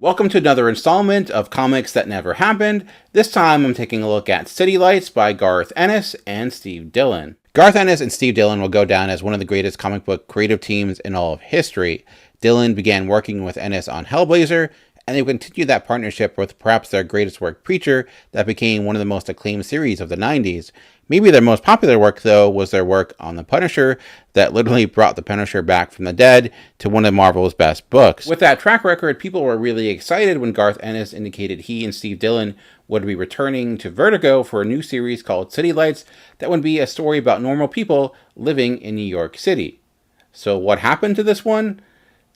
Welcome to another installment of Comics That Never Happened. This time I'm taking a look at City Lights by Garth Ennis and Steve Dillion. Garth Ennis and Steve Dillion will go down as one of the greatest comic book creative teams in all of history. Dillion began working with Ennis on Hellblazer, and they continued that partnership with perhaps their greatest work, Preacher, that became one of the most acclaimed series of the 90s. Maybe their most popular work, though, was their work on The Punisher, that literally brought the Punisher back from the dead to one of Marvel's best books. With that track record, people were really excited when Garth Ennis indicated he and Steve Dillion would be returning to Vertigo for a new series called City Lights that would be a story about normal people living in New York City. So what happened to this one?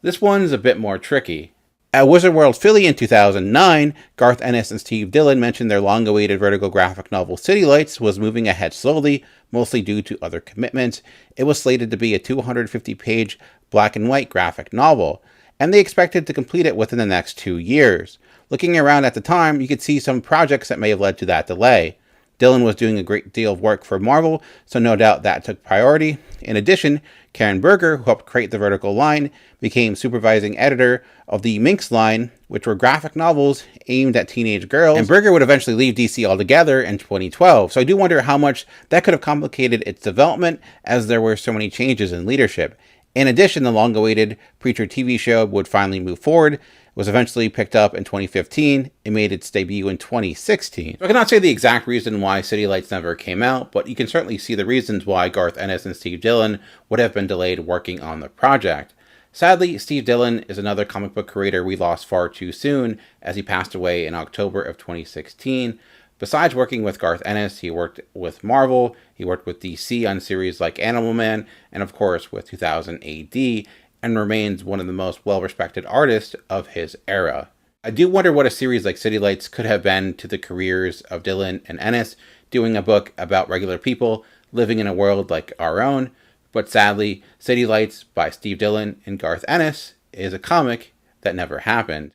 This one's a bit more tricky. At Wizard World Philly in 2009, Garth Ennis and Steve Dillion mentioned their long-awaited Vertigo graphic novel City Lights was moving ahead slowly, mostly due to other commitments. It was slated to be a 250-page black and white graphic novel, and they expected to complete it within the next 2 years. Looking around at the time, you could see some projects that may have led to that delay. Dillion was doing a great deal of work for Marvel, so no doubt that took priority. In addition, Karen Berger, who helped create the Vertigo line, became supervising editor of the Minx line, which were graphic novels aimed at teenage girls, and Berger would eventually leave DC altogether in 2012. So I do wonder how much that could have complicated its development, as there were so many changes in leadership. In addition, the long-awaited Preacher TV show would finally move forward. It was eventually picked up in 2015. It made its debut in 2016. So I cannot say the exact reason why City Lights never came out, but you can certainly see the reasons why Garth Ennis and Steve Dillion would have been delayed working on the project. Sadly, Steve Dillion is another comic book creator we lost far too soon, as he passed away in October of 2016. Besides working with Garth Ennis, he worked with Marvel, he worked with DC on series like Animal Man, and of course with 2000 AD, and remains one of the most well-respected artists of his era. I do wonder what a series like City Lights could have been to the careers of Dillion and Ennis, doing a book about regular people living in a world like our own, but sadly, City Lights by Steve Dillion and Garth Ennis is a comic that never happened.